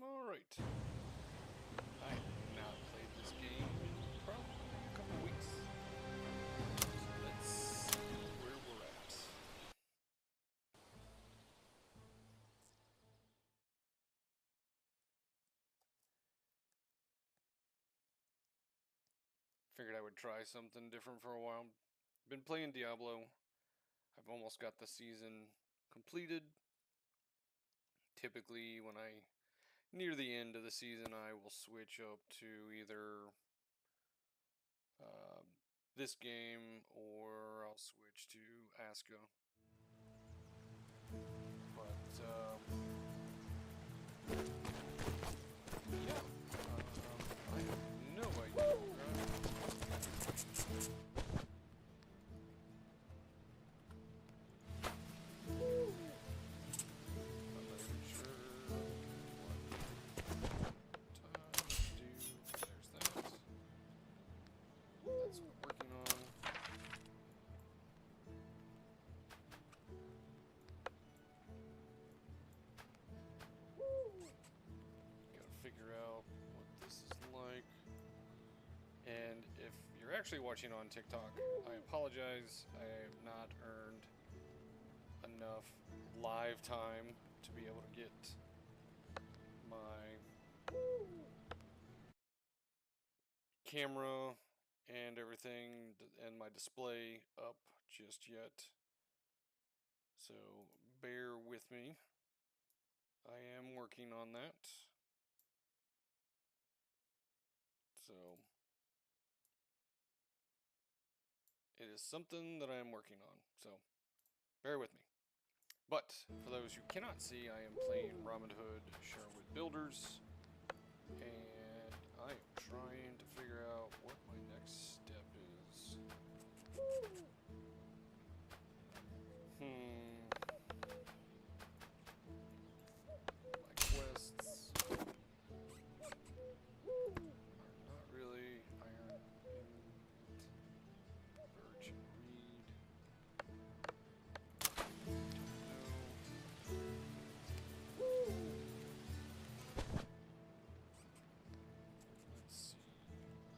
Alright. I have not played this game in probably a couple weeks. So let's see where we're at. Figured I would try something different for a while. Been playing Diablo. I've almost got the season completed. Typically, when I near the end of the season, I will switch up to either this game or I'll switch to Aska. But yeah, I have no idea. I'm not even sure what to do. There's that. That's what I'm working on. Gotta figure out what this is like. And if you're actually watching on TikTok, I apologize. I have not earned enough live time to be able to get my camera and everything and my display up just yet. So bear with me. I am working on that. So it is something that I am working on. So bear with me. But for those who cannot see, I am playing Robin Hood Sherwood Builders. And I am trying to figure out what my next step is. My quests are not really Iron Birch and Reed. Let's see.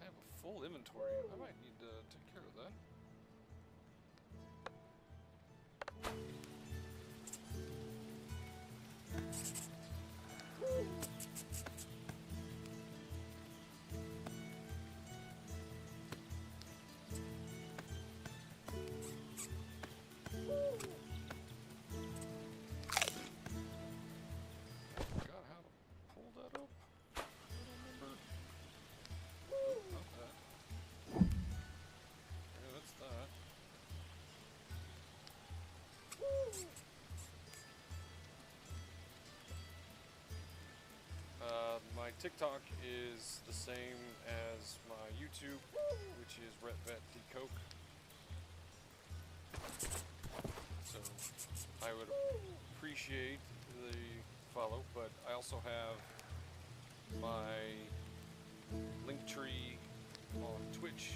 I have a full inventory. I might need to take care of that. I forgot how to pull that up. I don't remember. Oh, not that. Yeah, that's that. My TikTok is the same as my YouTube, which is RetVetDcoke. So I would appreciate the follow, but I also have my link tree on Twitch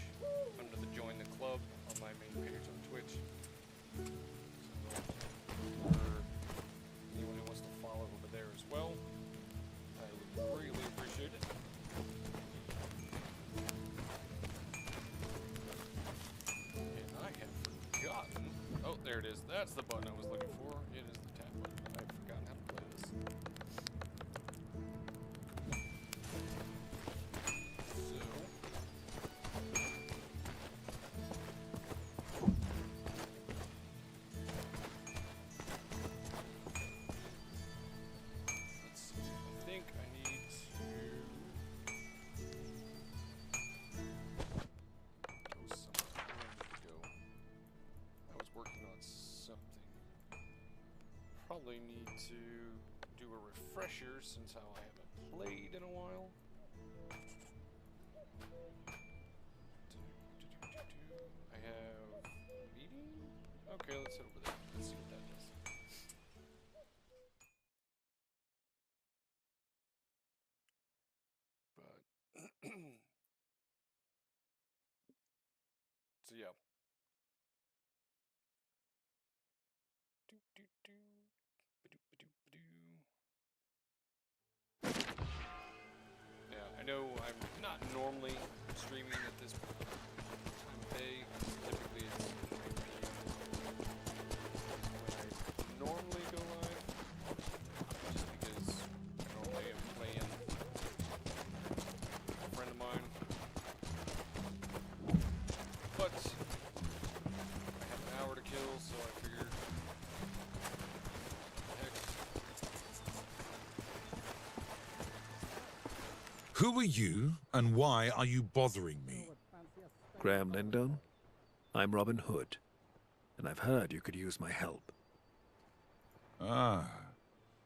under the Join the Club on my main page on Twitch. So for anyone who wants to follow over there as well, I would greatly appreciate it. And I have forgotten. Oh, there it is. That's the button I was looking for. It is the tab button. I've forgotten how to play this. Probably need to do a refresher since how I haven't played in a while. I have meeting? Okay, let's head over there. Let's see what that does. But so yeah. I know I'm not normally streaming at this time of day. Typically it's when I normally go live, just because normally I'm playing a friend of mine. But I have an hour to kill, so I figured, heck. Who are you, and why are you bothering me? Graham Lindon? I'm Robin Hood, and I've heard you could use my help. Ah,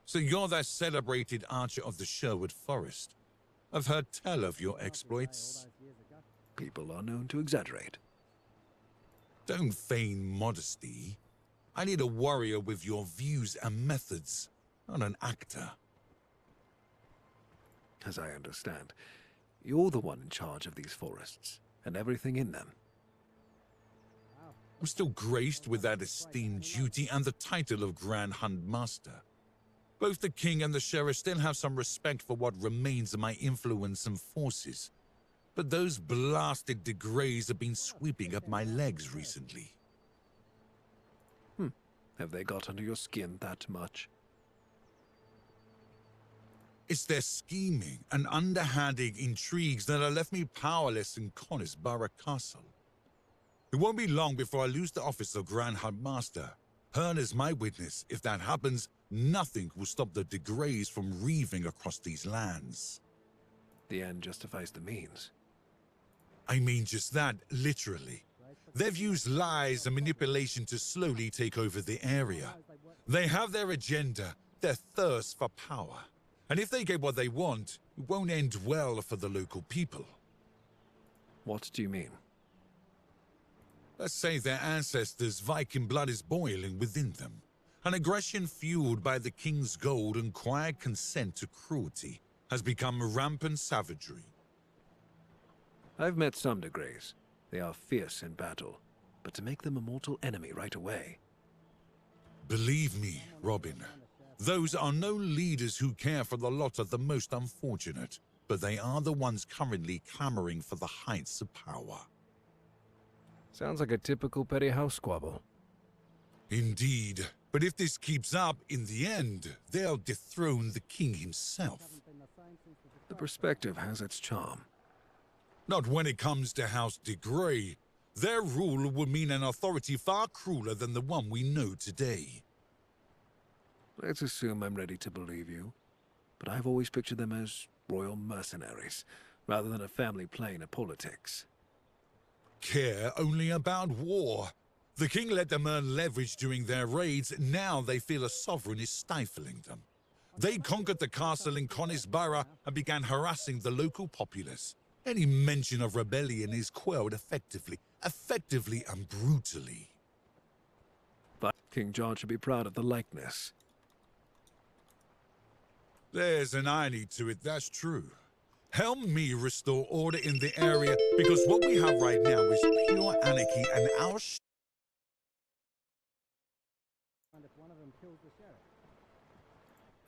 so you're that celebrated archer of the Sherwood Forest. I've heard tell of your exploits. People are known to exaggerate. Don't feign modesty. I need a warrior with your views and methods, not an actor. As I understand, you're the one in charge of these forests, and everything in them. I'm still graced with that esteemed duty and the title of Grand Hunt Master. Both the king and the sheriff still have some respect for what remains of my influence and forces. But those blasted de Greys have been sweeping up my legs recently. Have they got under your skin that much? It's their scheming and underhanded intrigues that have left me powerless in Conisborough Castle. It won't be long before I lose the office of Grand Hunt Master. Hearn is my witness. If that happens, nothing will stop the de Greys from reaving across these lands. The end justifies the means. I mean just that, literally. They've used lies and manipulation to slowly take over the area. They have their agenda, their thirst for power. And if they get what they want, it won't end well for the local people. What do you mean? Let's say their ancestors' Viking blood is boiling within them. An aggression fueled by the king's gold and quiet consent to cruelty has become rampant savagery. I've met some de Greys. They are fierce in battle, but to make them a mortal enemy right away. Believe me, Robin, those are no leaders who care for the lot of the most unfortunate, but they are the ones currently clamoring for the heights of power. Sounds like a typical petty house squabble. Indeed, but if this keeps up, in the end, they'll dethrone the king himself. The perspective has its charm. Not when it comes to House de Grey. Their rule would mean an authority far crueler than the one we know today. Let's assume I'm ready to believe you, but I've always pictured them as royal mercenaries, rather than a family playing at politics. Care only about war. The king let them earn leverage during their raids. Now they feel a sovereign is stifling them. They conquered the castle in Conisborough and began harassing the local populace. Any mention of rebellion is quelled effectively and brutally. But King John should be proud of the likeness. There's an irony to it, that's true. Help me restore order in the area, because what we have right now is pure anarchy, and our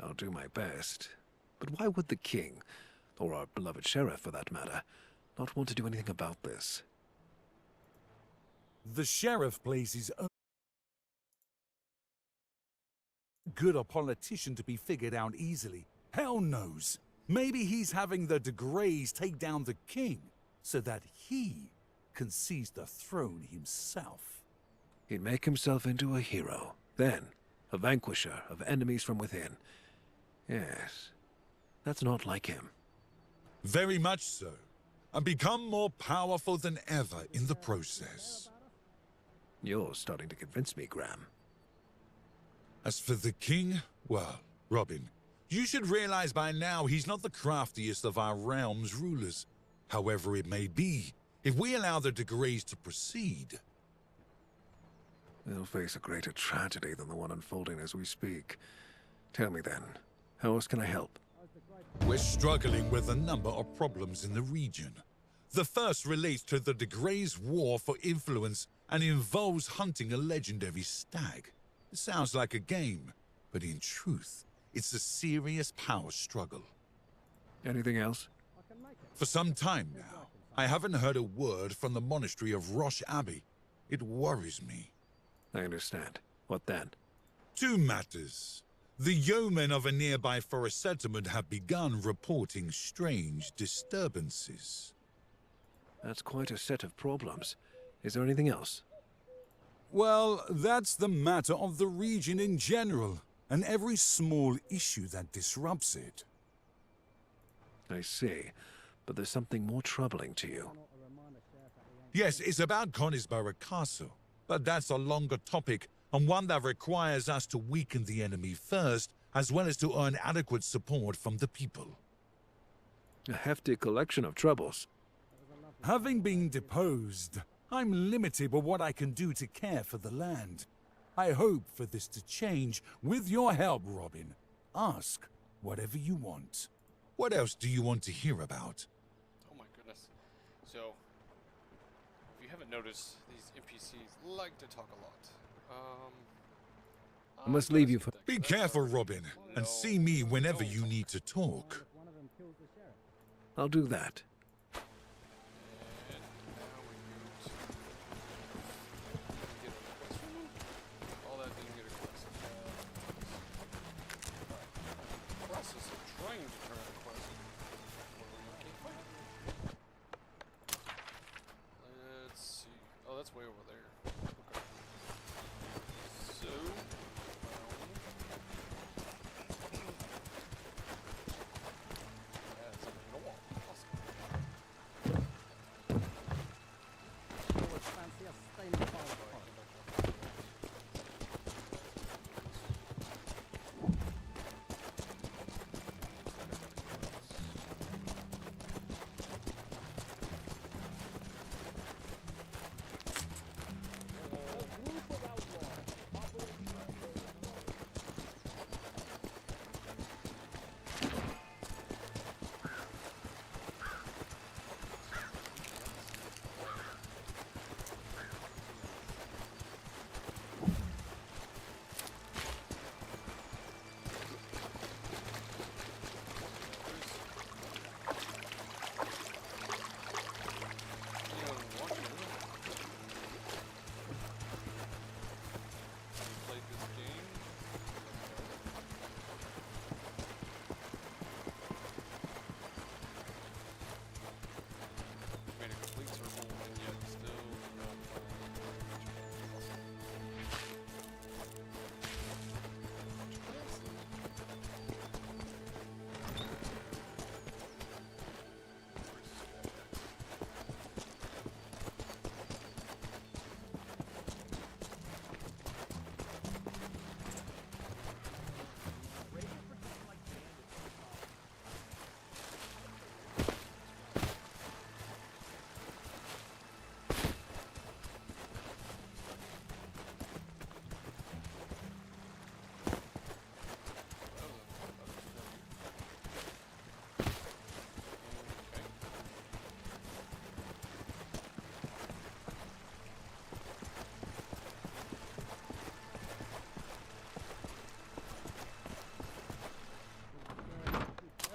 I'll do my best. But why would the king, or our beloved sheriff for that matter, not want to do anything about this? The sheriff plays his own good a politician to be figured out easily. Hell knows. Maybe he's having the de Greys take down the king so that he can seize the throne himself. He'd make himself into a hero, then a vanquisher of enemies from within. Yes, that's not like him. very much so, and become more powerful than ever in the process. You're starting to convince me, Graham. As for the king, well, Robin, you should realize by now he's not the craftiest of our realm's rulers. However it may be, if we allow the de Greys to proceed, They'll face a greater tragedy than the one unfolding as we speak. Tell me then, how else can I help? we're struggling with a number of problems in the region. The first relates to the de Greys' war for influence and involves hunting a legendary stag. It sounds like a game, but in truth, it's a serious power struggle. Anything else? For some time now, I haven't heard a word from the monastery of Rosh Abbey. It worries me. I understand. What then? Two matters. The yeomen of a nearby forest settlement have begun reporting strange disturbances. That's quite a set of problems. Is there anything else? Well, that's the matter of the region in general, and every small issue that disrupts it. I see. But there's something more troubling to you. Yes, it's about Conisborough Castle, but that's a longer topic, and one that requires us to weaken the enemy first, as well as to earn adequate support from the people. A hefty collection of troubles. Having been deposed, I'm limited by what I can do to care for the land. I hope for this to change with your help, Robin. Ask whatever you want. What else do you want to hear about? Oh my goodness. So, if you haven't noticed, these NPCs like to talk a lot. I must leave you for... Be careful, Robin, and see me whenever you need to talk. I'll do that. And now we go to... Get a quest from him? All that didn't get a quest. Alright. Process of trying to turn a quest. What do we can't find it? Let's see. Oh, that's way over there. Okay. So...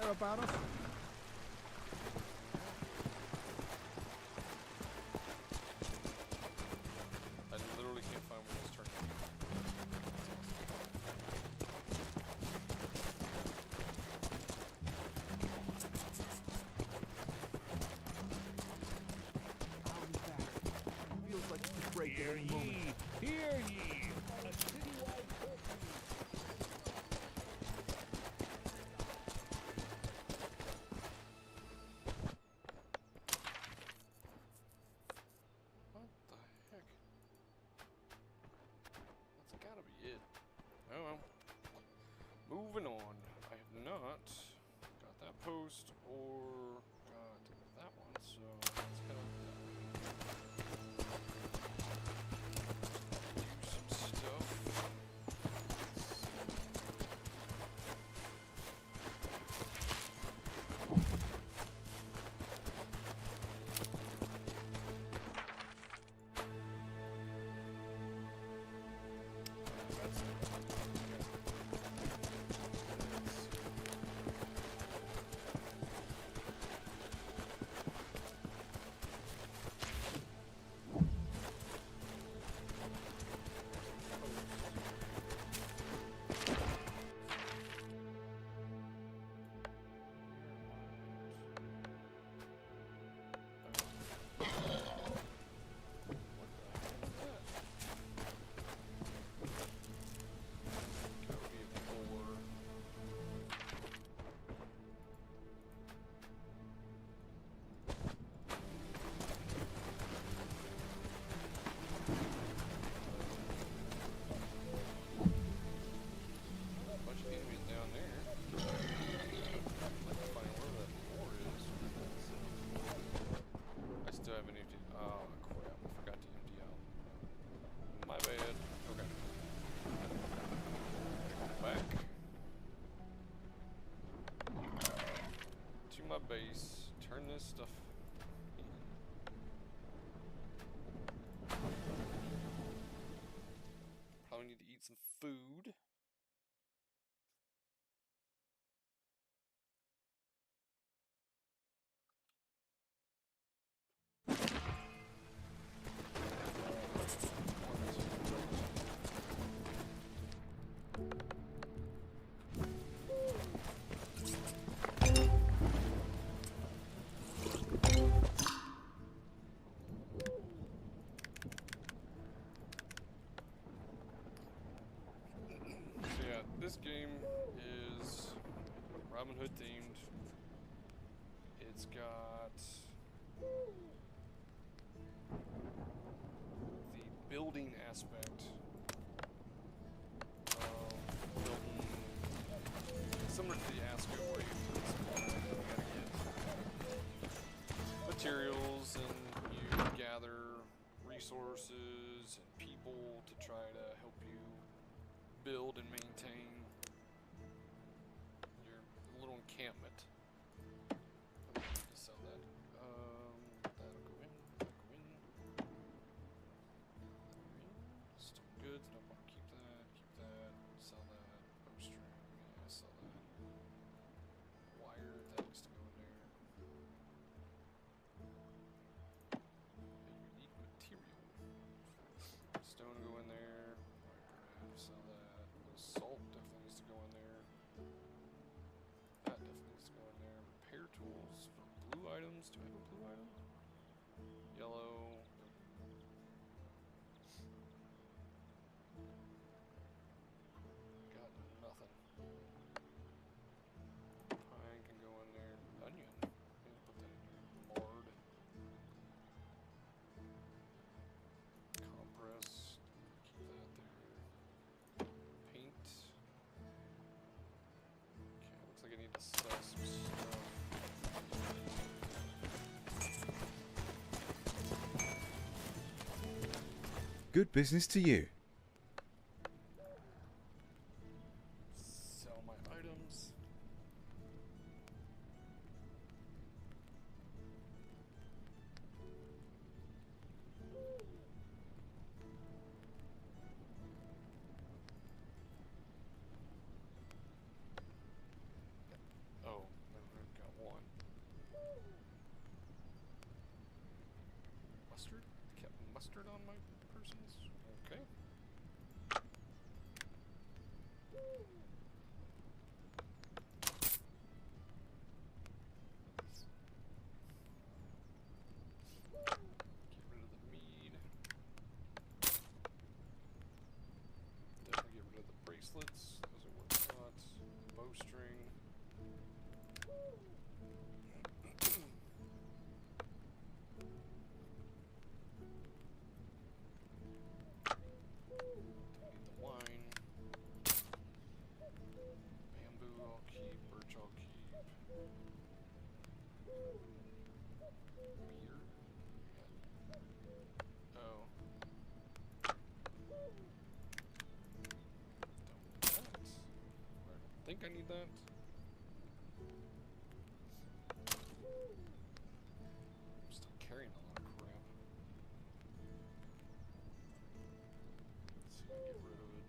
About us? I literally can't find where this turn. Feels like it's a great day moment. Hear ye! A citywide curfew. What the heck? That's gotta be it. Oh well. Moving on. I have not got that post or got that one, so let's head on that way. Do some stuff. my stuff. Probably need to eat some food. This game is Robin Hood themed. It's got the building aspect of building, similar to the Asco, where you gotta get materials and you gather resources and people to try to help you build and maintain your little encampment. I need to sell that. That'll go in. That'll go in. Still good. I don't want to keep that. Keep that. Sell that. Bowstring. Yeah, sell that. Wire. That needs to go in there. A unique material. Stone will go in there. Sell that. Salt definitely needs to go in there. That definitely needs to go in there. Repair tools for blue items. Do I have a blue item? Yellow. Got nothing. Pine can go in there. Onion. Maybe put that in here. Lard. Compress. Keep that there. Paint. Okay, looks like I need to sell some stuff. Good business to you. Sell my items. Oh, I've got one. Mustard? Kept mustard on my persons? Okay. Get rid of the mead. Definitely get rid of the bracelets. Those are worth a lot. Bowstring. Don't need the wine. Bamboo I'll keep. Birch I'll keep. Beer? Yeah. Oh. Don't need that. I think I need that. I'm still carrying a lot of crap. Let's see if I can get rid of it.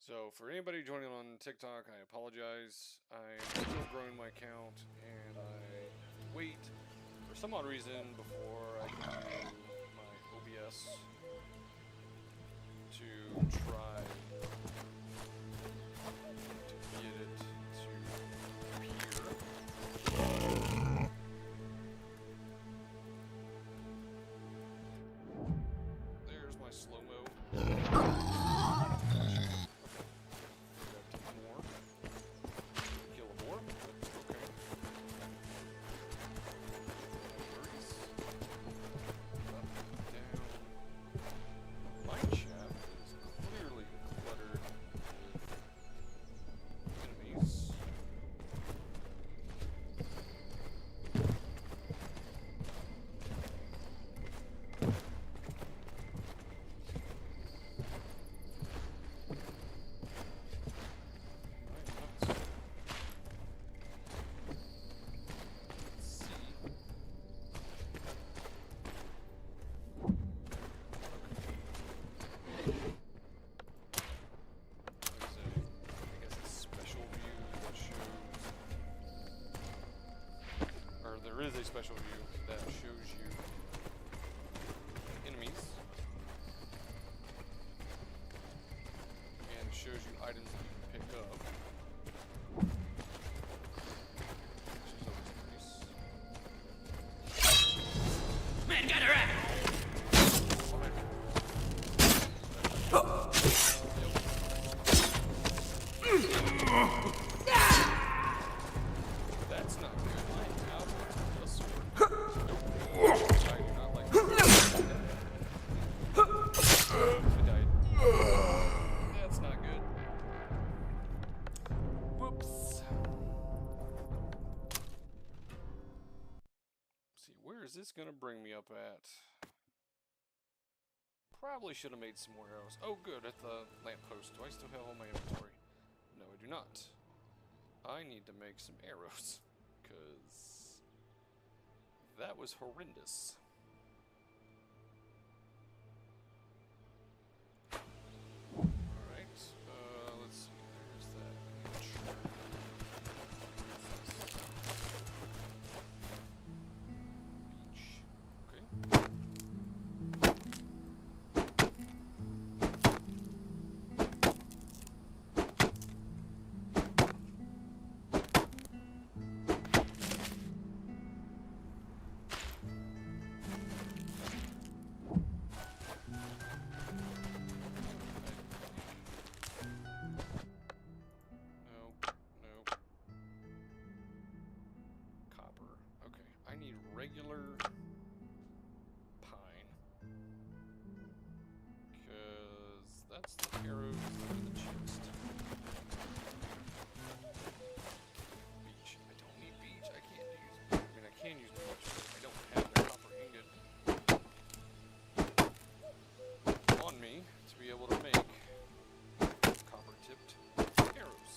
So for anybody joining on TikTok, I apologize. I'm still growing my account, and I wait for some odd reason before I can do my OBS to try to get it to appear. There's my slow-mo. There is a special view that shows you enemies and shows you items that you can pick up. Which is always nice. Man, got her at! That's not good. That's not good. Whoops. Let's see, where is this gonna bring me up at? Probably should have made some more arrows. Oh, good, at the lamppost. Do I still have all my inventory? No, I do not. I need to make some arrows, because that was horrendous. Alright, let's see, there's that. Beach. Okay. I need regular pine, because that's the arrows in the chest. Beach. I don't need beach. I can't use. I mean, I can use beach, but I don't have the copper ingot on me to be able to make copper-tipped arrows.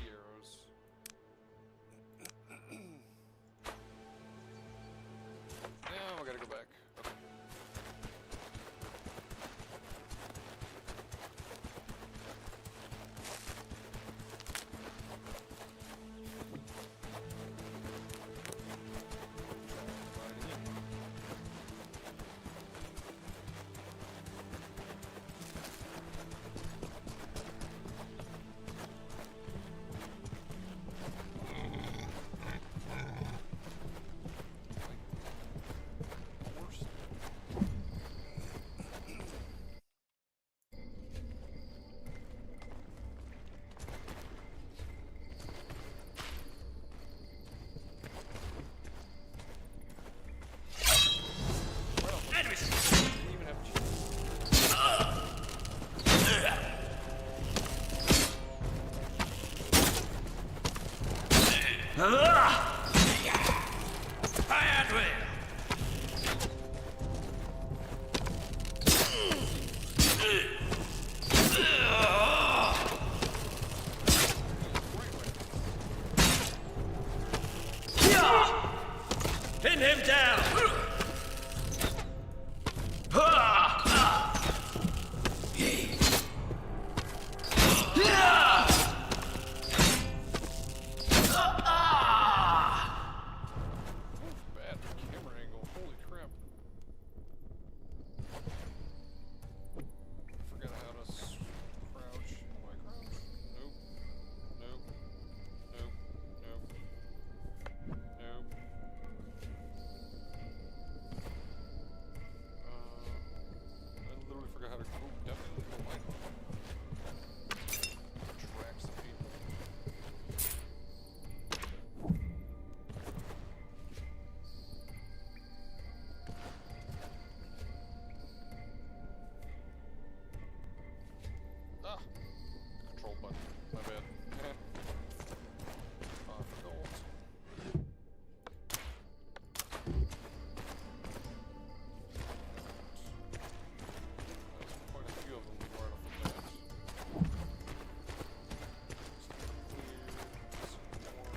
Arrows. Pin him down! Bad camera angle. Holy crap. Forgot how to crouch. Am I crouch? Nope. Nope. Nope. Nope. Nope. I literally forgot how to. Oh, definitely go light on. Track some people. Ah! Control button. My bad. For gold. There's quite a few of them right off the bat. Clear some more.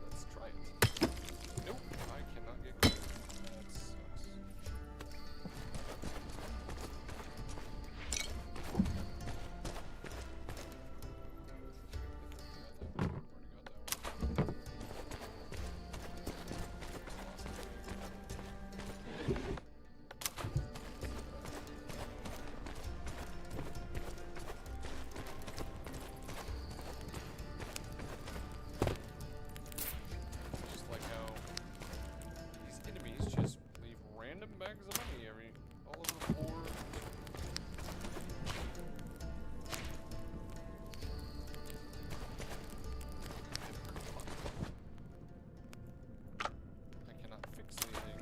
Let's try it. Nope, I cannot get clear. That sucks. Already got that one. Just like how these enemies just leave random bags of money all over the floor. I cannot fix anything.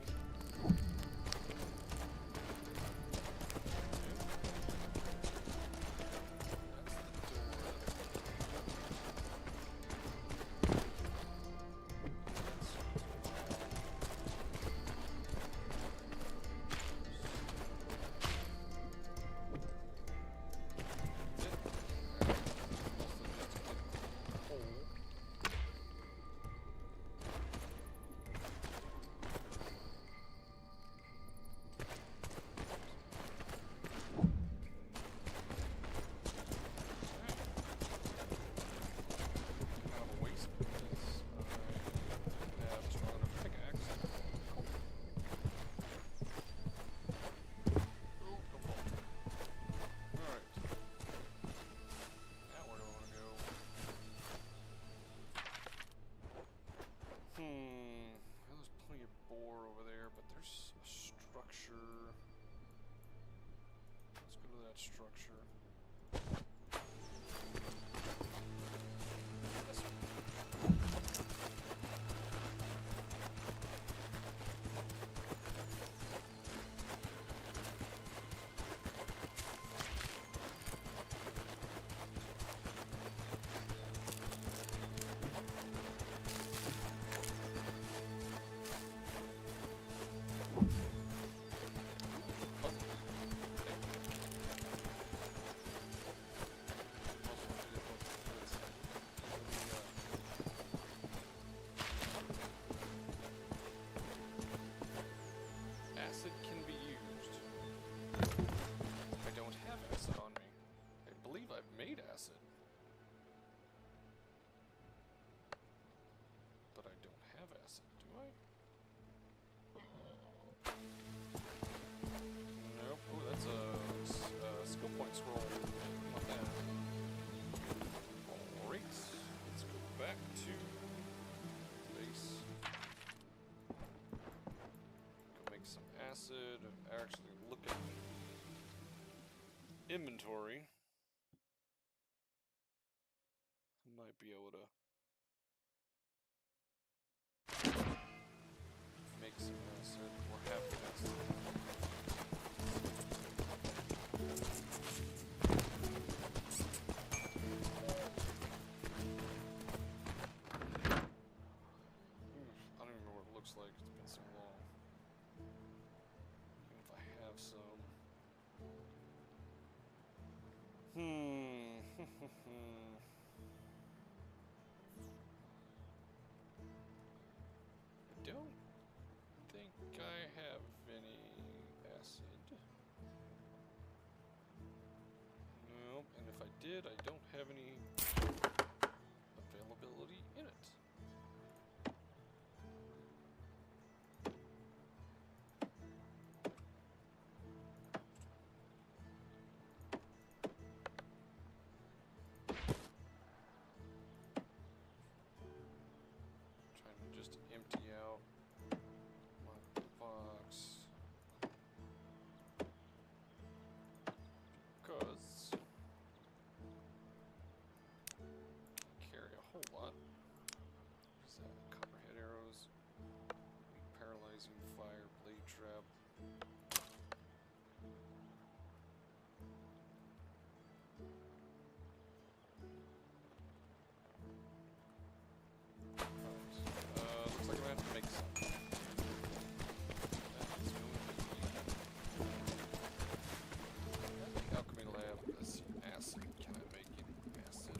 Well, there's plenty of boar over there, but there's a structure. Let's go to that structure. This one. Acid can be used. I don't have acid on me. I believe I've made acid. But I don't have acid, do I? Nope. Oh, that's a skill point scroll. Not that. Alright. Let's go back to base. Go make some acid. Actually look at inventory. might be able to make some acid or have acid. I don't even know what it looks like. It's been so long. Even if I have some. I don't think I have any acid. No, and if I did, I don't have any availability in it. Trying to just empty out my box because I carry a whole lot. What's that? Copperhead arrows, paralyzing fire, blade trap. Looks like I'm gonna have to make some. That's going to be at the alchemy lab. Let's see, acid. Can I make any acid?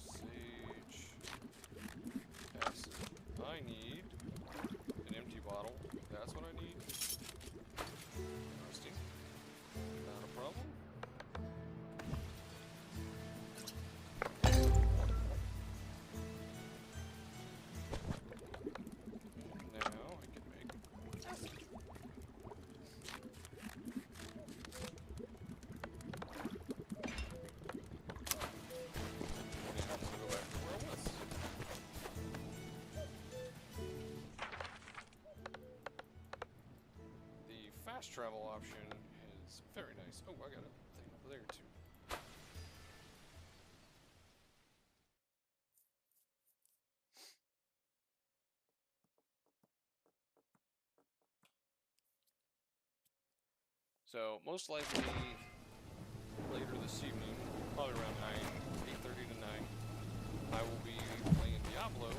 Sage. Acid. I need an empty bottle. That's what I need. Interesting. Not a problem. Now I can make acid. And I'm gonna go back to where I was. The fast travel option is very nice. Oh, I got a thing over there too. So most likely later this evening, probably around 8:30 to 9, I will be playing Diablo.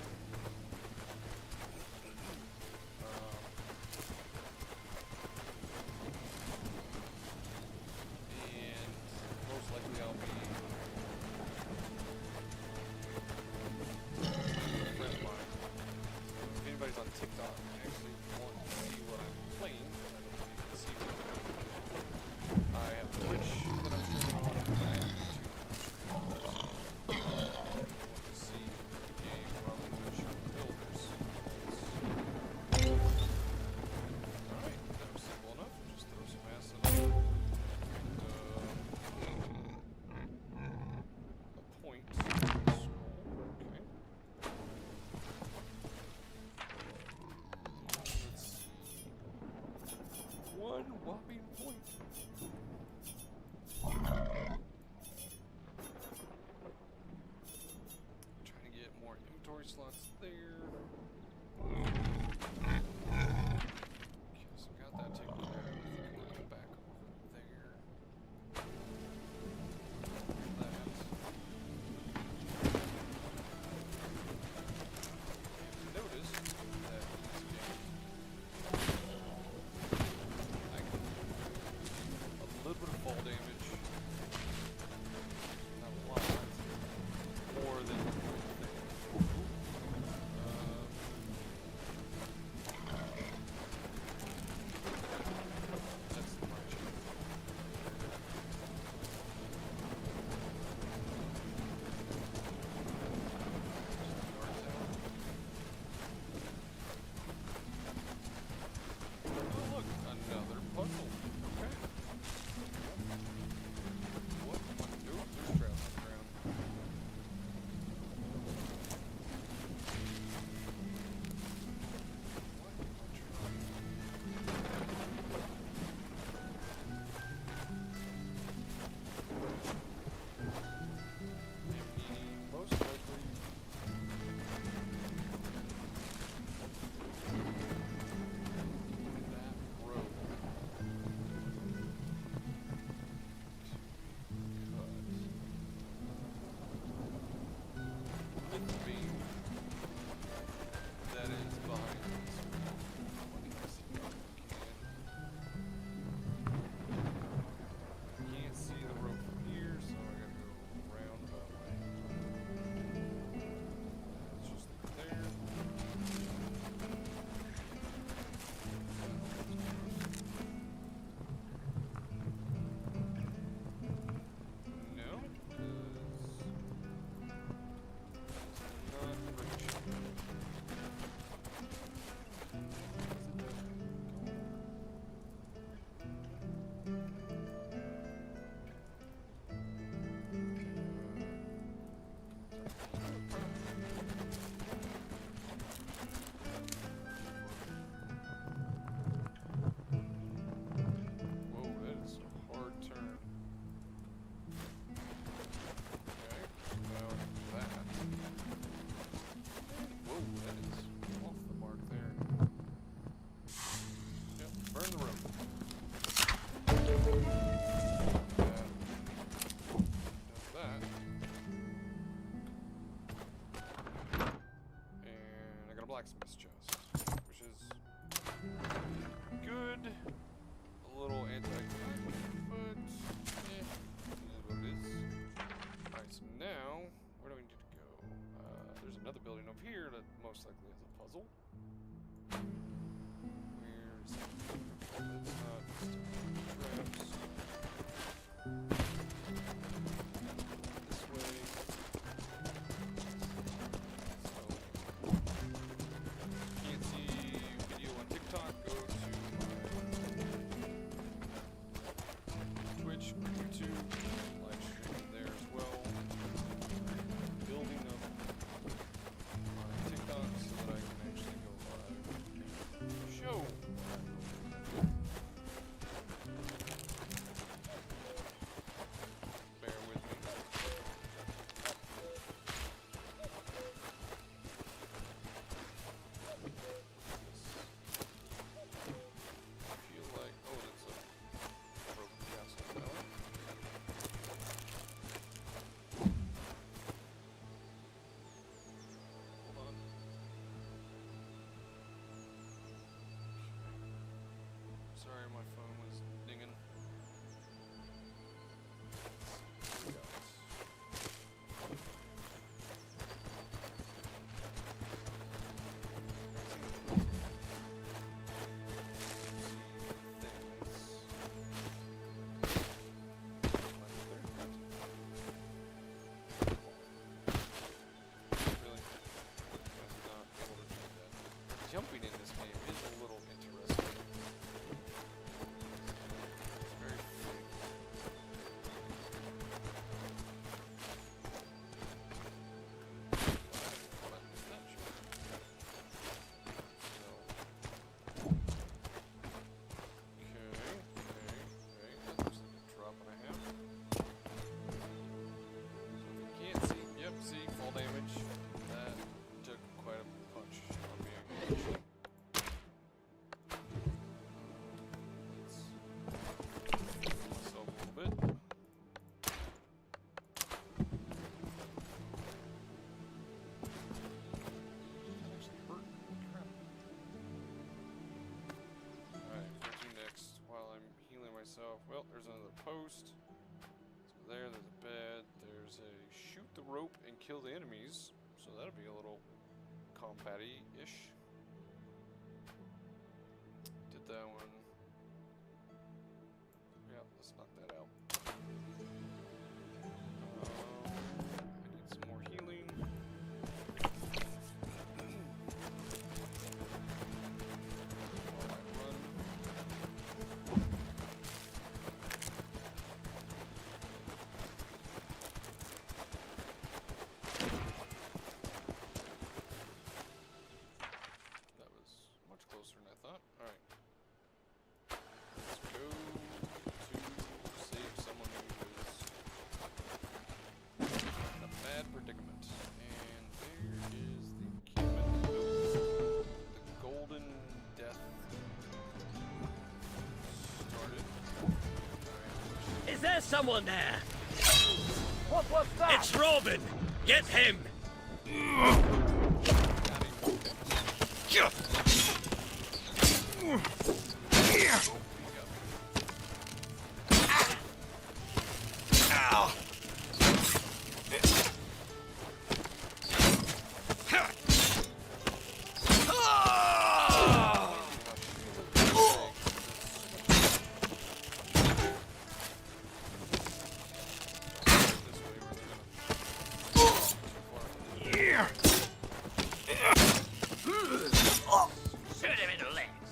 And most likely I'll be a friend of mine. If anybody's on TikTok and actually want to see what I'm playing, I don't know if you can see what I'm doing. I have Twitch that I'm streaming on, and I have YouTube. If you want to see the game, probably going to show the builders. Alright, that was simple enough. Just throw some acid on. A point. Okay. Let's see. One whopping point. Trying to get more inventory slots there. Okay, so got that taken care of. I think we'll get back over there. Notice that this game I can do a little bit of fall damage, not a lot, more than the thing. building over here that most likely is a puzzle. Where's that? That's not traps. This way. So, can't see video on TikTok, go to Twitch or YouTube, live streaming there as well. Building up my TikTok so that I can actually go live and show. Bear with me. I feel like, oh, that's a broken castle now. Hold on. Sorry, my phone was dinging. Here we go. Jumping in this game is a little interesting. It's very fun. What is that shot? So. Okay. That looks like a drop and a half. So if you can't see, yep, see, fall damage. That took quite a punch on me. Myself a little bit. That actually hurt. Crap. Alright, what do next while I'm healing myself? Well, there's another post. So there's a bed. There's a shoot the rope and kill the enemies. So that'll be a little combat-y-ish. Did that one. Yeah, let's knock that out. I need some more healing. While I run. That was much closer than I thought. Alright. Let's go to save someone who is in a bad predicament. And there is the encampment. The golden death started. Alright. Is there someone there? What was that? It's Robin! Get him! Shoot him in the legs!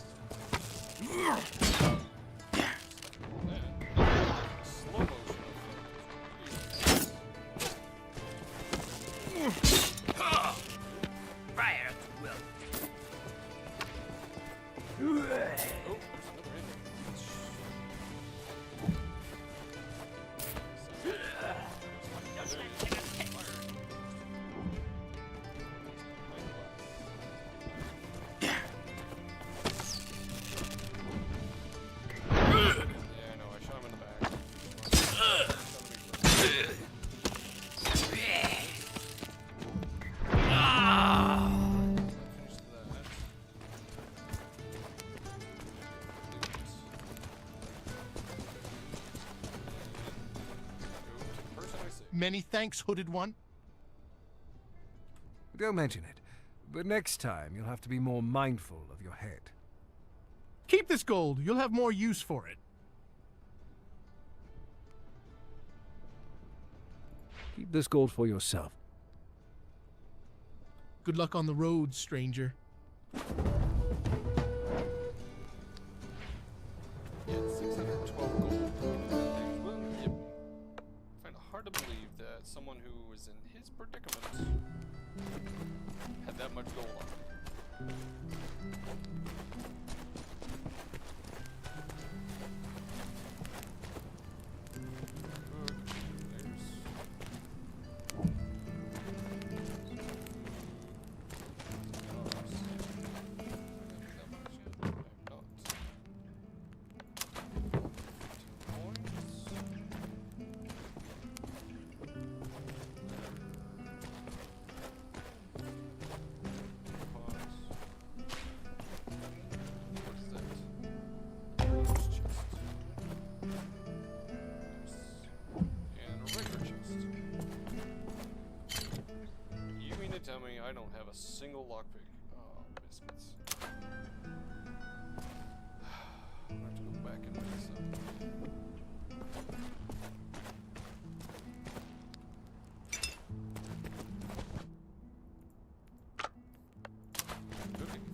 Slow motion. Fire at will. Oh, there's another enemy. Yeah, I know. I shot him in the back. Many thanks, Hooded One. Don't mention it. But next time, you'll have to be more mindful of your head. Keep this gold. You'll have more use for it. Keep this gold for yourself. Good luck on the road, stranger. Yeah, 612 gold. Well, yeah. I find it hard to believe that someone who was in his predicament had that much gold on it. Tell me I don't have a single lockpick. Oh, biscuits. I'm gonna have to go back and make some. Cooking.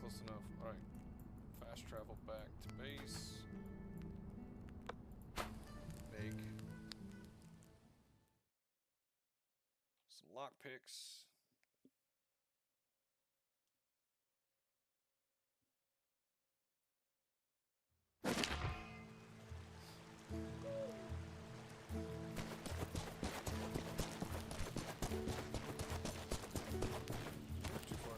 Close enough. Alright. Fast travel back to base. Make some lockpicks. Too far.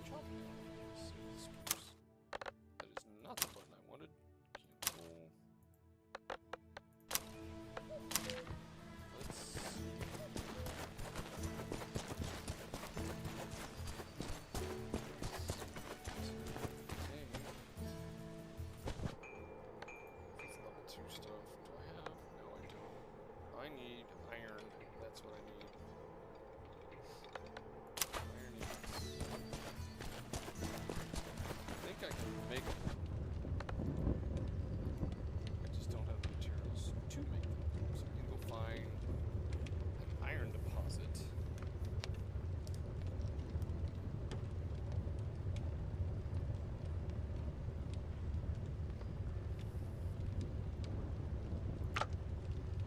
chop down. Let's see what this goes. That is not the button I wanted. Cancel. Let's see. This level 2 stuff. Do I have? No, I don't. I need iron. That's what I need. Iron ingots. I think I can make them. I just don't have the materials to make them. So I can go find an iron deposit.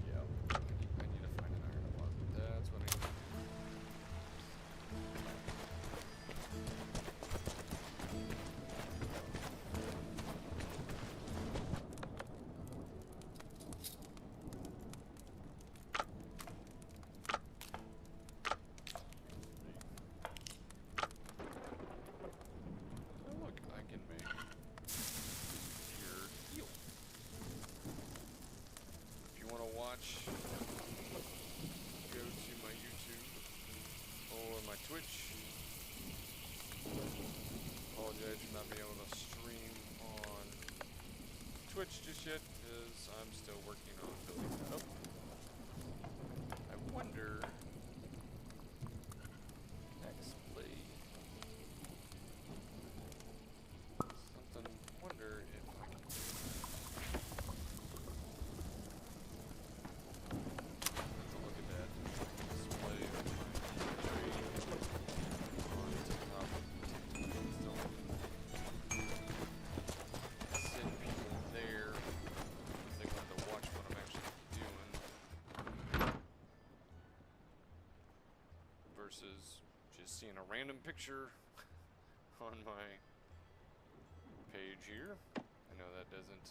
Yeah, I need to find an iron deposit. That's what I need. Oh look, I can make pure steel. If you want to watch, go to my YouTube or my Twitch. Apologize for not being able to stream on Twitch just yet because I'm still working on building that up. I wonder. Actually, something. Wonder if I can. Let's look at that display of my tree on TikTok. Send people there if they wanted to watch what I'm actually doing versus just seeing a random picture on my page here. I know that doesn't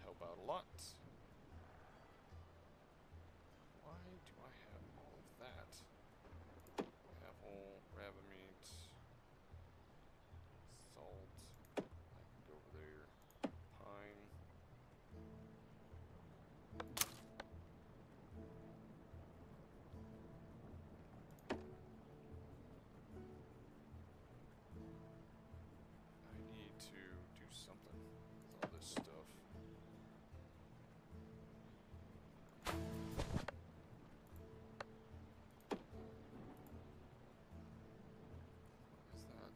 help out a lot. Why do I have all of that? Apple, rabbit meat, salt. I can go over there. Pine. I need to do something with all this stuff. What is that?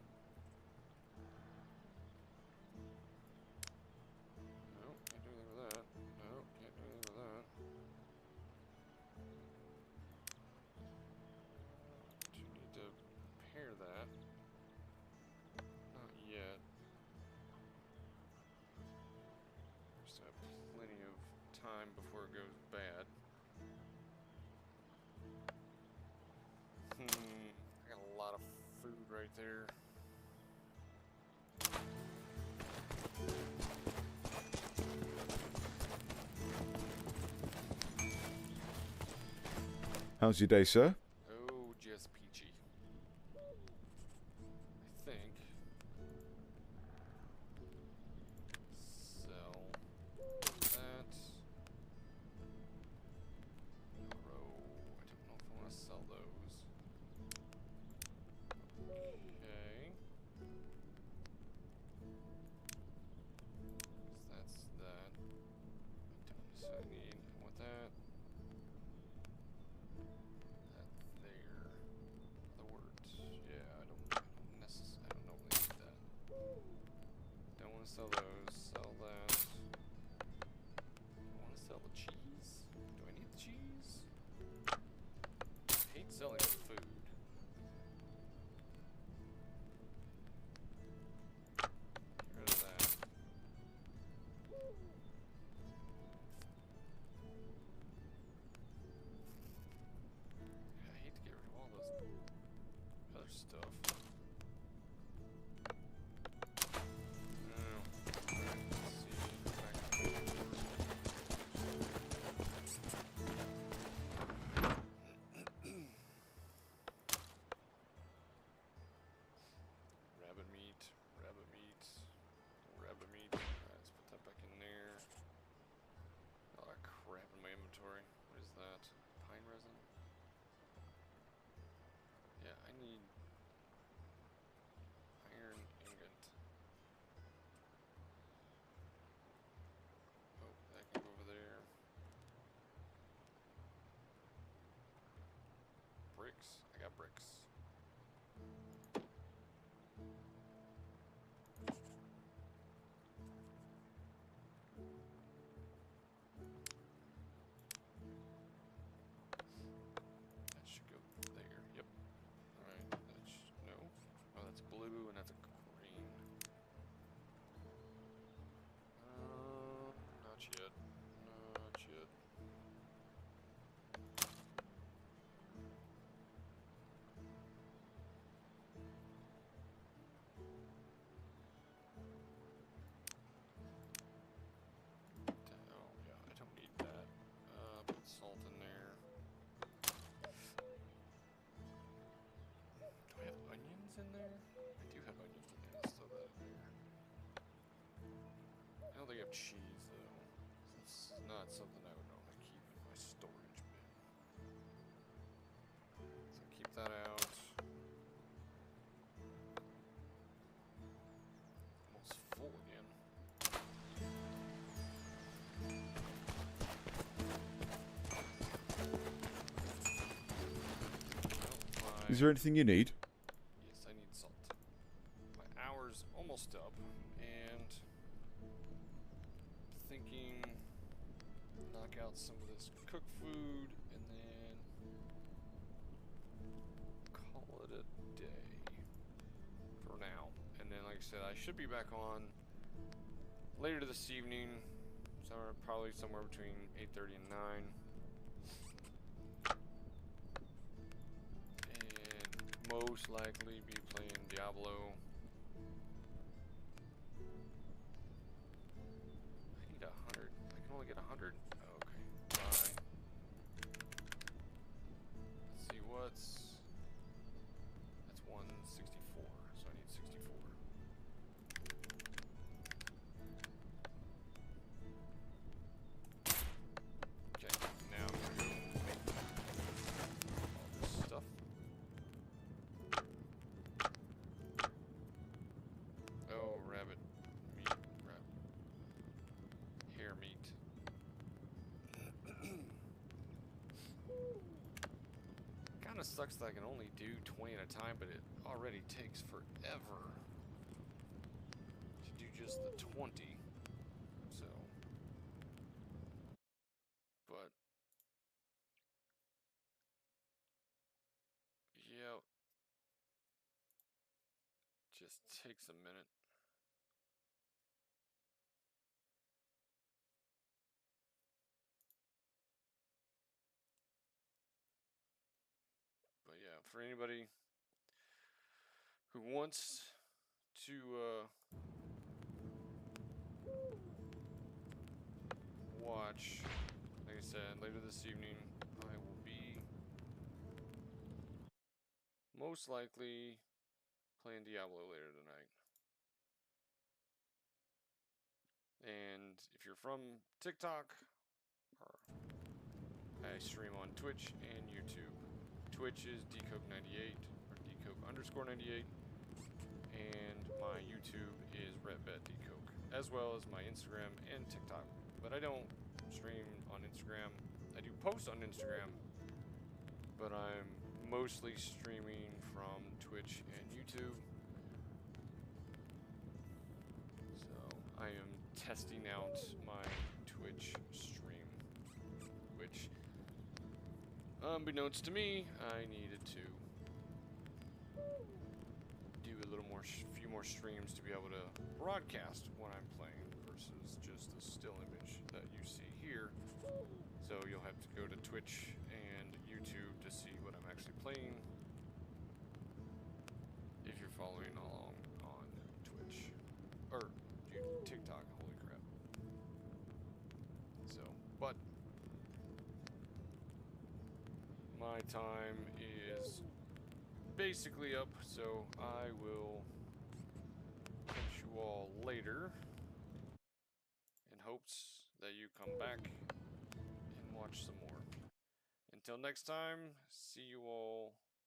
No, can't do anything with that. No, can't do anything with that. Do you need to repair that? Not yet. We still have plenty of time before it goes bad. I got a lot of food right there. How's your day, sir? Oh, just peachy. I think. Sell that. Grow. I don't know if I want to sell those. Okay. That's that. I don't necessarily need. I want that. bricks. That should go there. Yep. Alright, that's no. Oh, that's blue and that's a green. Not yet. Not yet. Oh, yeah, I don't need that. Put salt in there. Do I have onions in there? I do have onions in there. Let's throw that in there. I don't think I have cheese, though. It's not something I would normally keep in my storage bin. So keep that out. Almost full again. Is there anything you need? Yes, I need salt. My hour's almost up, and thinking knock out some of this cooked food and then call it a day for now. And then, like I said, I should be back on later this evening, probably somewhere between 8:30 and 9. Most likely be playing Diablo. I need 100. I can only get 100. Oh, okay. Bye. Let's see what's. That's 164. So I need 64. Okay. Now I'm gonna go make all this stuff. Oh, rabbit meat, hair meat. Kinda sucks that I can only do 20 at a time, but it already takes forever to do just the 20. So, but, yeah, just takes a minute. But yeah, for anybody who wants to watch, like I said, later this evening, I will be most likely playing Diablo later tonight. And if you're from TikTok, or I stream on Twitch and YouTube. Twitch is dcoke98 or dcoke_98, and my YouTube is redbetdcoke, as well as my Instagram and TikTok. But I don't stream on Instagram. I do post on Instagram, but I'm mostly streaming from Twitch and YouTube. So I am testing out my Twitch stream, which, unbeknownst to me, I needed to do a little more, few more streams to be able to broadcast when I'm playing versus just the still image that you see here. So you'll have to go to Twitch and YouTube to see what I'm actually playing if you're following along on Twitch or TikTok. Holy crap! So, but my time is basically up, so I will catch you all later in hopes that you come back and watch some more. Until next time, see you all